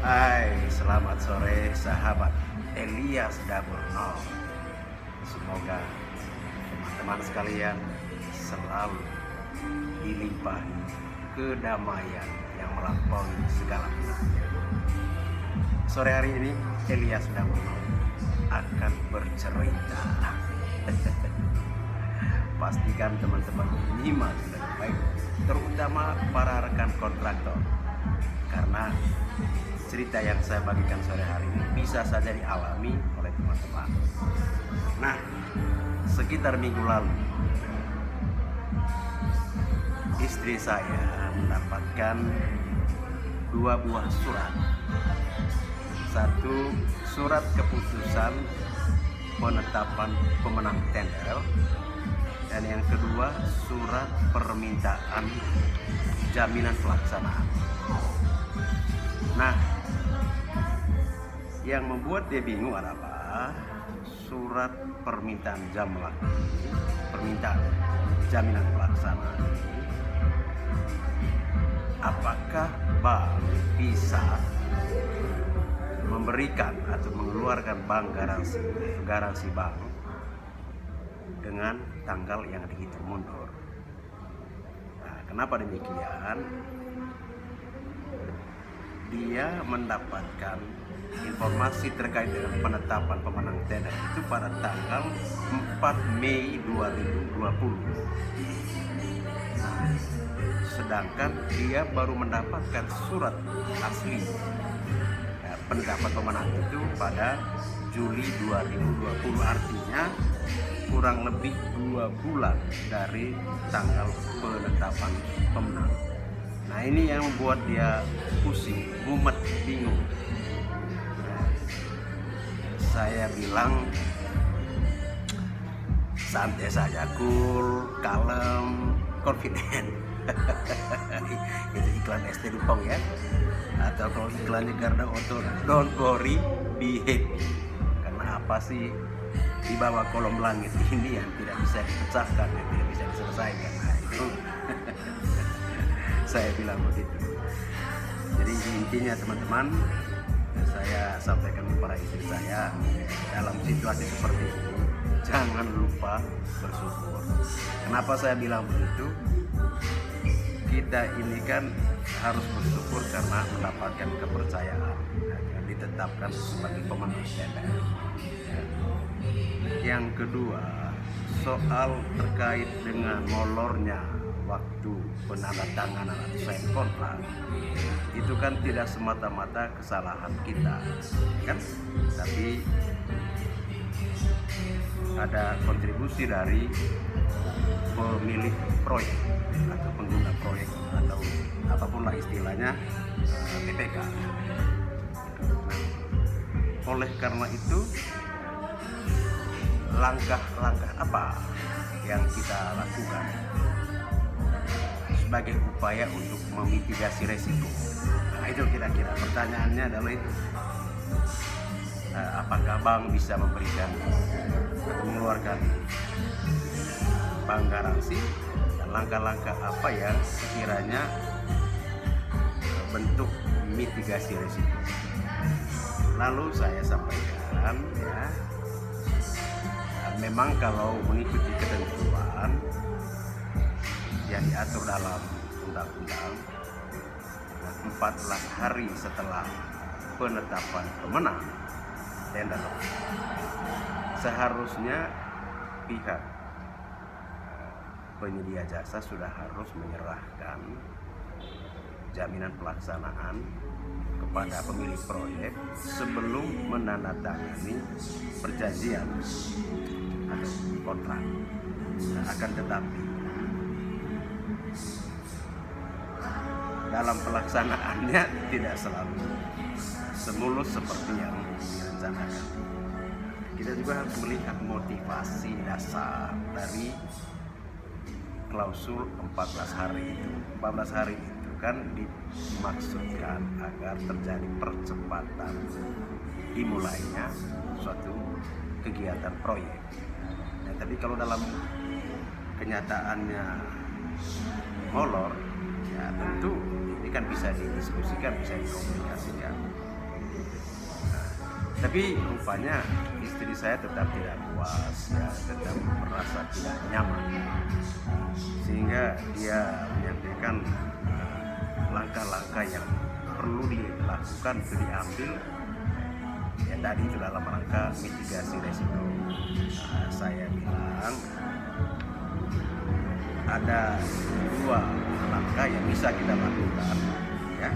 Hai, selamat sore sahabat Elias Double Nol. Semoga teman-teman sekalian selalu dilimpahi kedamaian yang melampaui segala penyakit. Sore hari ini Elias Double Nol akan bercerita. Pastikan teman-teman menyimak dengan baik, terutama para rekan kontraktor, karena cerita yang saya bagikan sore hari ini bisa saja dialami oleh teman-teman. Nah, sekitar minggu lalu istri saya mendapatkan 2 buah surat. Satu, surat keputusan penetapan pemenang tender, dan yang kedua, surat permintaan jaminan pelaksanaan. Nah, yang membuat dia bingung adalah surat permintaan permintaan jaminan pelaksanaan ini, apakah bank bisa memberikan atau mengeluarkan bank garansi bank dengan tanggal yang dihitung mundur. Nah, kenapa demikian? Dia mendapatkan informasi terkait dengan penetapan pemenang tender itu pada tanggal 4 Mei 2020. Nah, sedangkan dia baru mendapatkan surat asli penetapan pemenang itu pada Juli 2020, artinya kurang lebih 2 bulan dari tanggal penetapan pemenang. Nah, ini yang membuat dia pusing, mumet, bingung. Saya bilang santai saja, cool, kalem, confident. Itu iklan ST Dupong ya. Atau kalau iklannya Garda Auto, don't worry, be happy. Karena apa sih di bawah kolom langit ini yang tidak bisa dipecahkan, yang tidak bisa diselesaikan? Nah, itu saya bilang begitu. Jadi intinya teman-teman, saya sampaikan kepada istri saya, dalam situasi seperti ini jangan lupa bersyukur. Kenapa saya bilang begitu? Kita ini kan harus bersyukur karena mendapatkan kepercayaan yang ditetapkan sebagai pemenang tender. Yang kedua, soal terkait dengan molornya waktu penandatanganan atau sign kontrak, itu kan tidak semata-mata kesalahan kita, kan? Tapi ada kontribusi dari pemilik proyek atau pengguna proyek atau apapun lah istilahnya, PPK. Nah, oleh karena itu, langkah-langkah apa yang kita lakukan sebagai upaya untuk memitigasi resiko? Nah, itu kira-kira pertanyaannya adalah itu. Apakah bank bisa memberikan atau mengeluarkan bank garansi, dan langkah-langkah apa yang sekiranya bentuk mitigasi resiko? Lalu saya sampaikan ya, memang kalau mengikuti ketentuan yang diatur dalam undang-undang, 14 hari setelah penetapan pemenang tender, seharusnya pihak penyedia jasa sudah harus menyerahkan jaminan pelaksanaan kepada pemilik proyek sebelum menandatangani perjanjian atau kontrak. Nah, akan tetapi dalam pelaksanaannya tidak selalu semulus seperti yang direncanakan. Kita juga harus melihat motivasi dasar dari klausul 14 hari itu. 14 hari itu kan dimaksudkan agar terjadi percepatan dimulainya suatu kegiatan proyek. Nah, tapi kalau dalam kenyataannya molor, ya tentu ini kan bisa didiskusikan, bisa dikomunikasikan. Tapi rupanya istri saya tetap tidak puas, ya, tetap merasa tidak nyaman, sehingga dia menyampaikan langkah-langkah yang perlu dilakukan atau diambil, ya tadi itu dalam rangka mitigasi resiko. Saya bilang ada dua langkah yang bisa kita lakukan, ya.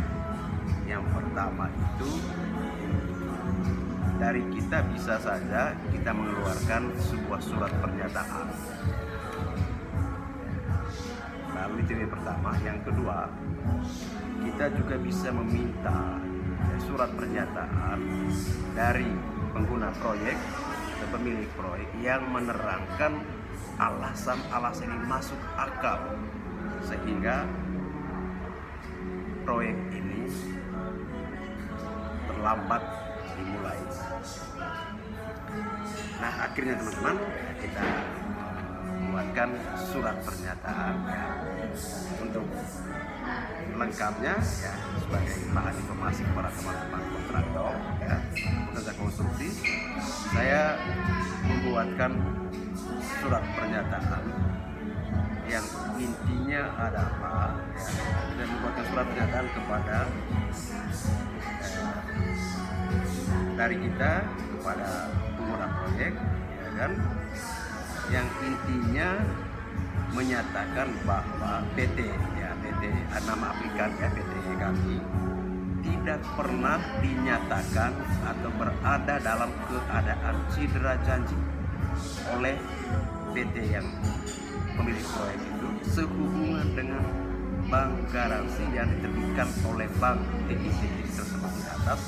Yang pertama itu dari kita bisa saja kita mengeluarkan sebuah surat pernyataan. Lalu itu yang pertama. Yang kedua, kita juga bisa meminta surat pernyataan dari pengguna proyek atau pemilik proyek yang menerangkan alasan-alasan ini masuk akal sehingga proyek ini terlambat dimulai. Nah, akhirnya teman-teman kita membuatkan surat pernyataan, ya. Untuk lengkapnya, ya, sebagai bahan informasi kepada teman-teman kontraktor, ya, pekerja konstruksi, saya membuatkan surat pernyataan yang intinya adalah, ya, dan membuatkan surat pernyataan kepada dari kita kepada pengguna proyek, ya kan, yang intinya menyatakan bahwa PT, ya, PT nama aplikan, ya, PT kami tidak pernah dinyatakan atau berada dalam keadaan cedera janji oleh PT yang pemilik proyek itu sehubungan dengan bank garansi yang diterbitkan oleh bank titik-titik tersebut di atas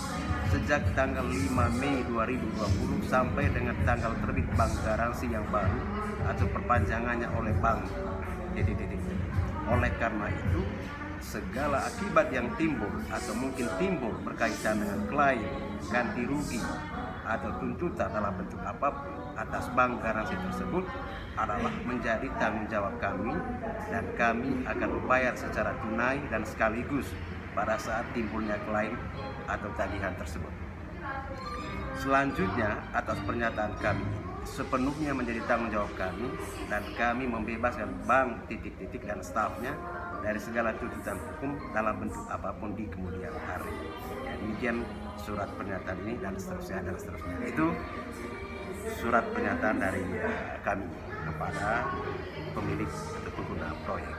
sejak tanggal 5 Mei 2020 sampai dengan tanggal terbit bank garansi yang baru atau perpanjangannya oleh bank titik-titik. Oleh karena itu, segala akibat yang timbul atau mungkin timbul berkaitan dengan klaim, ganti rugi atau tuntutan dalam bentuk apapun atas bank garansi tersebut adalah menjadi tanggung jawab kami, dan kami akan membayar secara tunai dan sekaligus pada saat timbulnya klaim atau tagihan tersebut. Selanjutnya, atas pernyataan kami sepenuhnya menjadi tanggung jawab kami, dan kami membebaskan bank titik-titik dan stafnya dari segala tuntutan hukum dalam bentuk apapun di kemudian hari. Ya, demikian surat pernyataan ini dan seterusnya dan seterusnya. Itu surat pernyataan dari kami kepada pemilik atau pengguna proyek.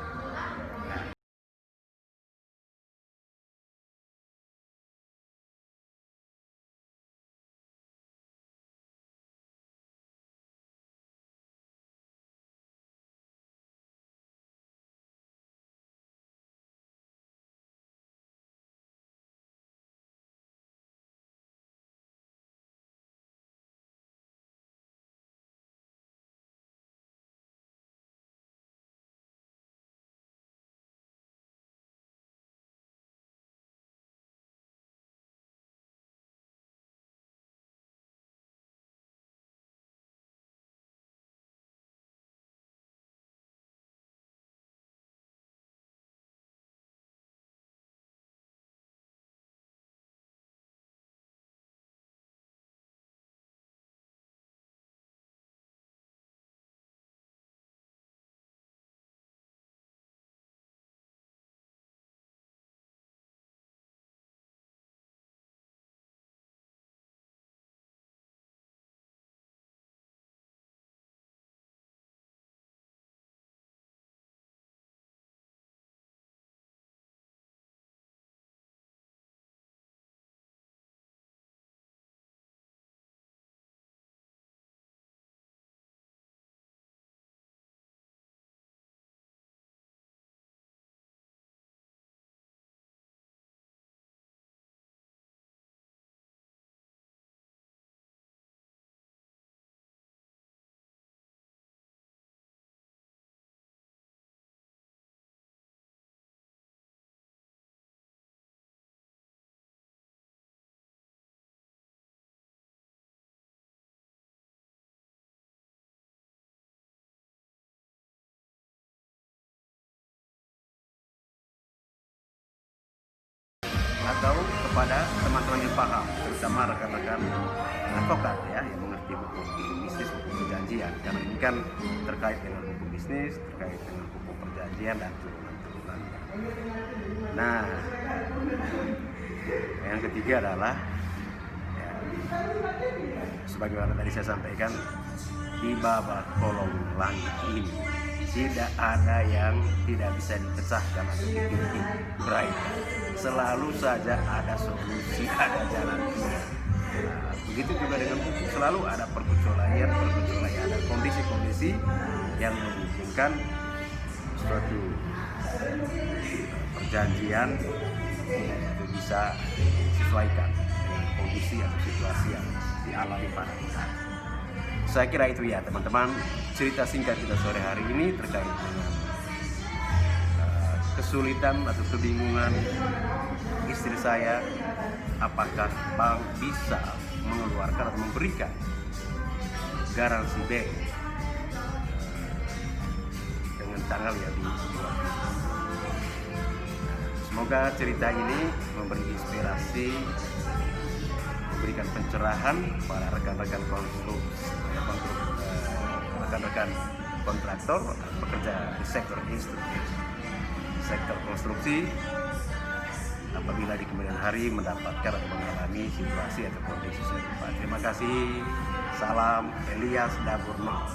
atau kepada teman-teman yang paham, terutama rekan-rekan advokat ya yang mengerti hukum bisnis, hukum perjanjian, karena ini kan terkait dengan hukum bisnis, terkait dengan hukum perjanjian dan turunan-turunannya. Nah, yang ketiga adalah ya, sebagaimana tadi saya sampaikan, di bawah kolong langit ini tidak ada yang tidak bisa dipecahkan atau dibikin beraikan. Selalu saja ada solusi, ada jalan keluar. Nah, begitu juga dengan hukum, selalu ada perkecualian, ada kondisi-kondisi yang memungkinkan suatu perjanjian itu bisa disesuaikan dengan kondisi atau situasi yang dialami pada pihak. Saya kira itu ya teman-teman, cerita singkat kita sore hari ini terkait dengan kesulitan atau kebingungan istri saya, apakah bank bisa mengeluarkan atau memberikan garansi B dengan tanggal ya di waktu. Semoga cerita ini memberi inspirasi, memberikan pencerahan para rekan-rekan rekan-rekan kontraktor, pekerja di sektor konstruksi, apabila di kemudian hari mendapatkan atau mengalami situasi atau kondisi serupa. Terima kasih. Salam Elias Daburno.